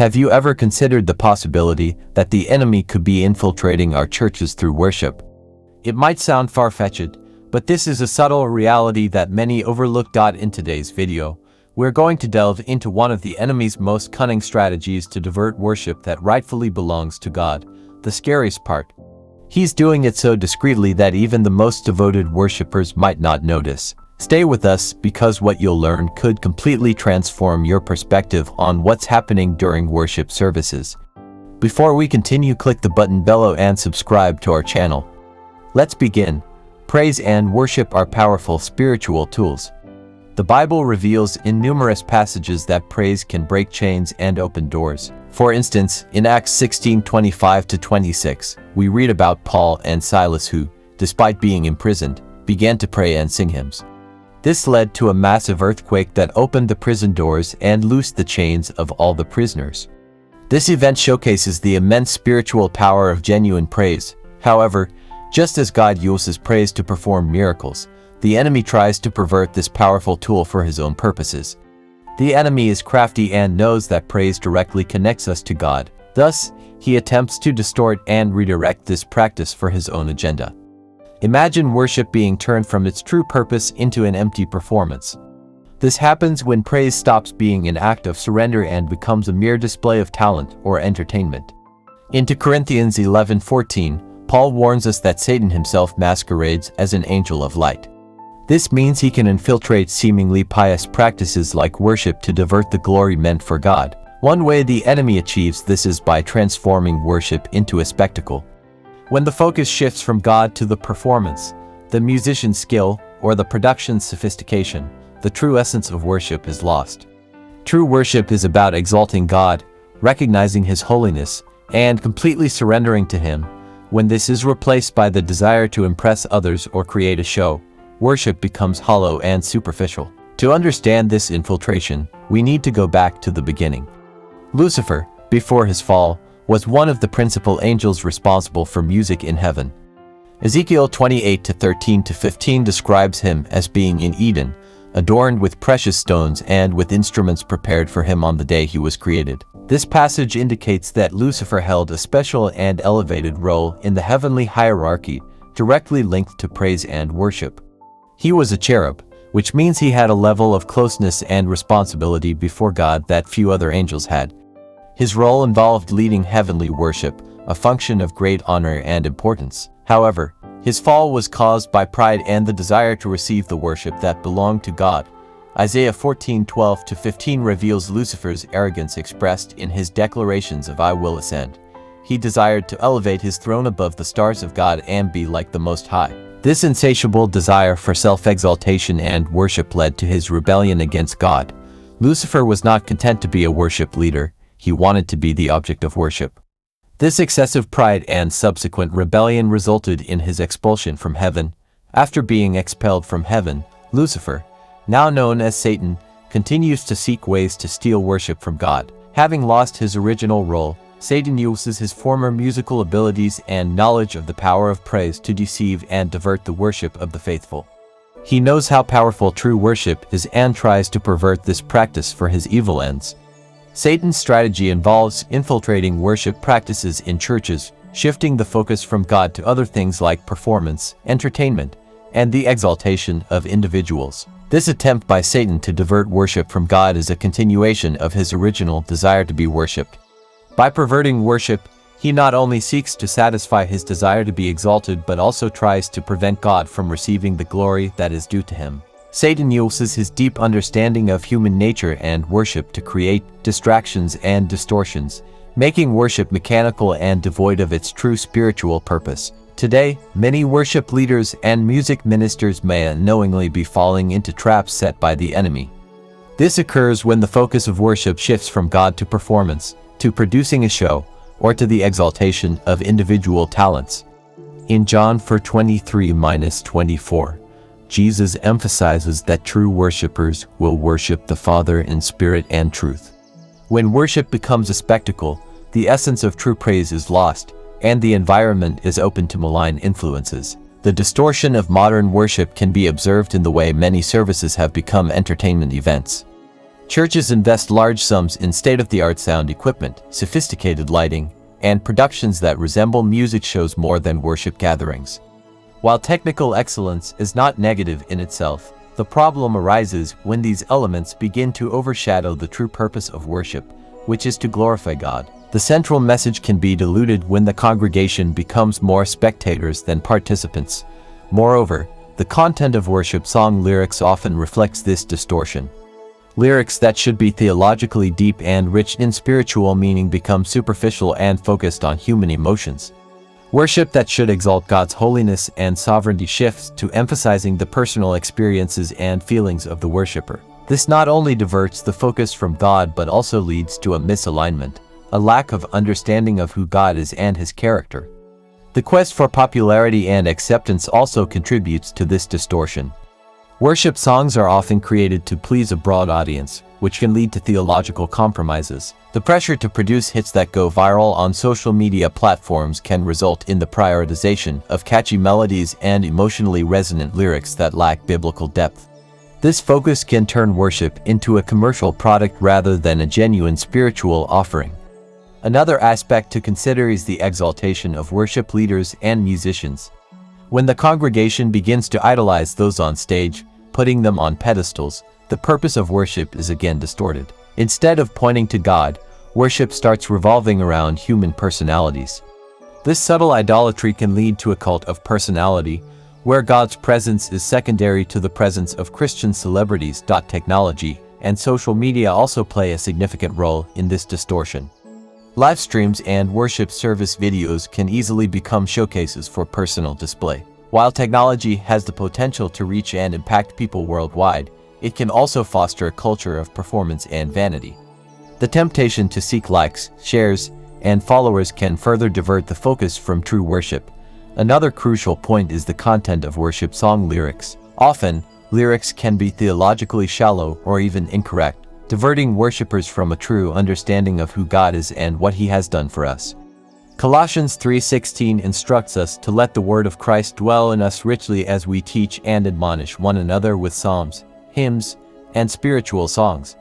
Have you ever considered the possibility that the enemy could be infiltrating our churches through worship? It might sound far-fetched, but this is a subtle reality that many overlook. In today's video, we're going to delve into one of the enemy's most cunning strategies to divert worship that rightfully belongs to God. The scariest part: he's doing it so discreetly that even the most devoted worshipers might not notice. Stay with us, because what you'll learn could completely transform your perspective on what's happening during worship services. Before we continue, click the button below and subscribe to our channel. Let's begin. Praise and worship are powerful spiritual tools. The Bible reveals in numerous passages that praise can break chains and open doors. For instance, in Acts 16:25-26, we read about Paul and Silas who, despite being imprisoned, began to pray and sing hymns. This led to a massive earthquake that opened the prison doors and loosed the chains of all the prisoners. This event showcases the immense spiritual power of genuine praise. However, just as God uses praise to perform miracles, the enemy tries to pervert this powerful tool for his own purposes. The enemy is crafty and knows that praise directly connects us to God. Thus, he attempts to distort and redirect this practice for his own agenda. Imagine worship being turned from its true purpose into an empty performance. This happens when praise stops being an act of surrender and becomes a mere display of talent or entertainment. In 2 Corinthians 11:14, Paul warns us that Satan himself masquerades as an angel of light. This means he can infiltrate seemingly pious practices like worship to divert the glory meant for God. One way the enemy achieves this is by transforming worship into a spectacle. When the focus shifts from God to the performance, the musician's skill, or the production's sophistication, the true essence of worship is lost. True worship is about exalting God, recognizing His holiness, and completely surrendering to Him. When this is replaced by the desire to impress others or create a show, worship becomes hollow and superficial. To understand this infiltration, we need to go back to the beginning. Lucifer, before his fall, was one of the principal angels responsible for music in heaven. Ezekiel 28:13-15 describes him as being in Eden, adorned with precious stones and with instruments prepared for him on the day he was created. This passage indicates that Lucifer held a special and elevated role in the heavenly hierarchy, directly linked to praise and worship. He was a cherub, which means he had a level of closeness and responsibility before God that few other angels had. His role involved leading heavenly worship, a function of great honor and importance. However, his fall was caused by pride and the desire to receive the worship that belonged to God. Isaiah 14:12-15 reveals Lucifer's arrogance expressed in his declarations of "I will ascend." He desired to elevate his throne above the stars of God and be like the Most High. This insatiable desire for self-exaltation and worship led to his rebellion against God. Lucifer was not content to be a worship leader. He wanted to be the object of worship. This excessive pride and subsequent rebellion resulted in his expulsion from heaven. After being expelled from heaven, Lucifer, now known as Satan, continues to seek ways to steal worship from God. Having lost his original role, Satan uses his former musical abilities and knowledge of the power of praise to deceive and divert the worship of the faithful. He knows how powerful true worship is and tries to pervert this practice for his evil ends. Satan's strategy involves infiltrating worship practices in churches, shifting the focus from God to other things like performance, entertainment, and the exaltation of individuals. This attempt by Satan to divert worship from God is a continuation of his original desire to be worshipped. By perverting worship, he not only seeks to satisfy his desire to be exalted but also tries to prevent God from receiving the glory that is due to him. Satan uses his deep understanding of human nature and worship to create distractions and distortions, making worship mechanical and devoid of its true spiritual purpose. Today, many worship leaders and music ministers may unknowingly be falling into traps set by the enemy. This occurs when the focus of worship shifts from God to performance, to producing a show, or to the exaltation of individual talents. In John 4:23-24, Jesus emphasizes that true worshipers will worship the Father in spirit and truth. When worship becomes a spectacle, the essence of true praise is lost, and the environment is open to malign influences. The distortion of modern worship can be observed in the way many services have become entertainment events. Churches invest large sums in state-of-the-art sound equipment, sophisticated lighting, and productions that resemble music shows more than worship gatherings. While technical excellence is not negative in itself, the problem arises when these elements begin to overshadow the true purpose of worship, which is to glorify God. The central message can be diluted when the congregation becomes more spectators than participants. Moreover, the content of worship song lyrics often reflects this distortion. Lyrics that should be theologically deep and rich in spiritual meaning become superficial and focused on human emotions. Worship that should exalt God's holiness and sovereignty shifts to emphasizing the personal experiences and feelings of the worshiper. This not only diverts the focus from God but also leads to a misalignment, a lack of understanding of who God is and his character. The quest for popularity and acceptance also contributes to this distortion. Worship songs are often created to please a broad audience, which can lead to theological compromises. The pressure to produce hits that go viral on social media platforms can result in the prioritization of catchy melodies and emotionally resonant lyrics that lack biblical depth. This focus can turn worship into a commercial product rather than a genuine spiritual offering. Another aspect to consider is the exaltation of worship leaders and musicians. When the congregation begins to idolize those on stage, putting them on pedestals, the purpose of worship is again distorted. Instead of pointing to God, worship starts revolving around human personalities. This subtle idolatry can lead to a cult of personality, where God's presence is secondary to the presence of Christian celebrities. Technology and social media also play a significant role in this distortion. Live streams and worship service videos can easily become showcases for personal display. While technology has the potential to reach and impact people worldwide, it can also foster a culture of performance and vanity. The temptation to seek likes, shares, and followers can further divert the focus from true worship. Another crucial point is the content of worship song lyrics. Often, lyrics can be theologically shallow or even incorrect, diverting worshipers from a true understanding of who God is and what he has done for us. Colossians 3:16 instructs us to let the word of Christ dwell in us richly as we teach and admonish one another with psalms, hymns, and spiritual songs.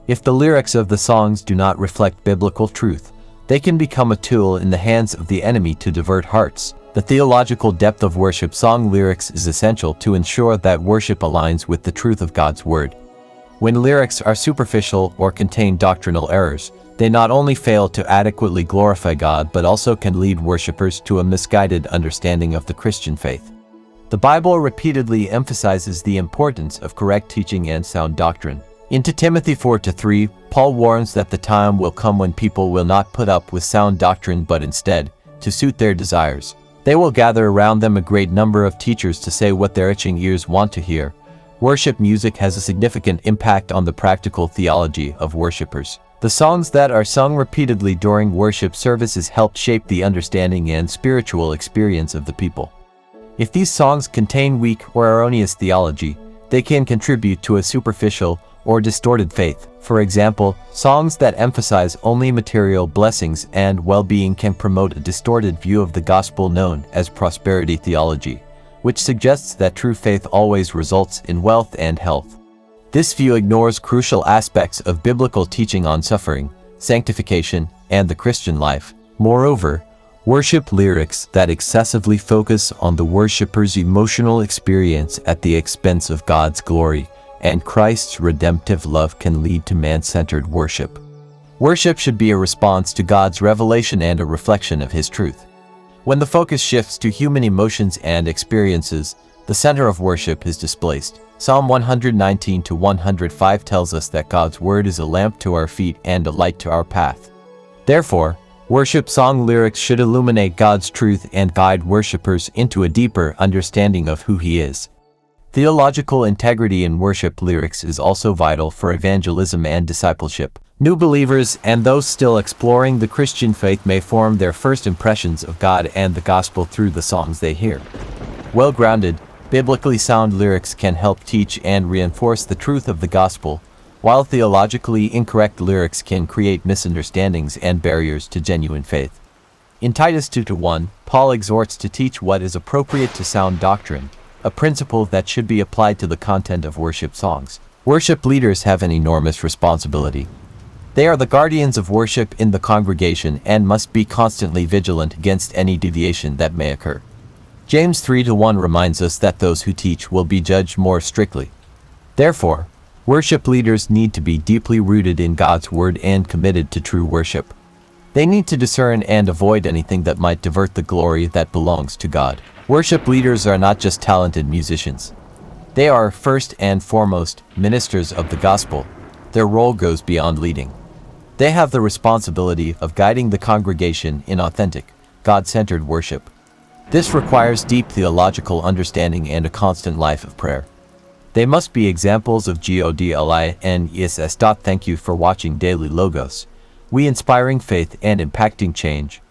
If the lyrics of the songs do not reflect biblical truth, they can become a tool in the hands of the enemy to divert hearts. The theological depth of worship song lyrics is essential to ensure that worship aligns with the truth of God's word. When lyrics are superficial or contain doctrinal errors, they not only fail to adequately glorify God but also can lead worshipers to a misguided understanding of the Christian faith. The Bible repeatedly emphasizes the importance of correct teaching and sound doctrine. In 2 Timothy 4:3, Paul warns that the time will come when people will not put up with sound doctrine but instead, to suit their desires, they will gather around them a great number of teachers to say what their itching ears want to hear. Worship music has a significant impact on the practical theology of worshipers. The songs that are sung repeatedly during worship services help shape the understanding and spiritual experience of the people. If these songs contain weak or erroneous theology, they can contribute to a superficial or distorted faith. For example, songs that emphasize only material blessings and well-being can promote a distorted view of the gospel known as prosperity theology, which suggests that true faith always results in wealth and health. This view ignores crucial aspects of biblical teaching on suffering, sanctification, and the Christian life. Moreover, worship lyrics that excessively focus on the worshiper's emotional experience at the expense of God's glory and Christ's redemptive love can lead to man-centered worship. Worship should be a response to God's revelation and a reflection of his truth. When the focus shifts to human emotions and experiences, the center of worship is displaced. Psalm 119-105 tells us that God's word is a lamp to our feet and a light to our path. Therefore, worship song lyrics should illuminate God's truth and guide worshipers into a deeper understanding of who he is. Theological integrity in worship lyrics is also vital for evangelism and discipleship. New believers and those still exploring the Christian faith may form their first impressions of God and the gospel through the songs they hear. Well-grounded, biblically sound lyrics can help teach and reinforce the truth of the gospel, while theologically incorrect lyrics can create misunderstandings and barriers to genuine faith. In Titus 2:1, Paul exhorts to teach what is appropriate to sound doctrine, a principle that should be applied to the content of worship songs. Worship leaders have an enormous responsibility. They are the guardians of worship in the congregation and must be constantly vigilant against any deviation that may occur. James 3:1 reminds us that those who teach will be judged more strictly. Therefore, worship leaders need to be deeply rooted in God's word and committed to true worship. They need to discern and avoid anything that might divert the glory that belongs to God. Worship leaders are not just talented musicians. They are, first and foremost, ministers of the gospel. Their role goes beyond leading. They have the responsibility of guiding the congregation in authentic, God-centered worship. This requires deep theological understanding and a constant life of prayer. They must be examples of Godly and ESS. Thank you for watching Daily Logos. We inspiring faith and impacting change.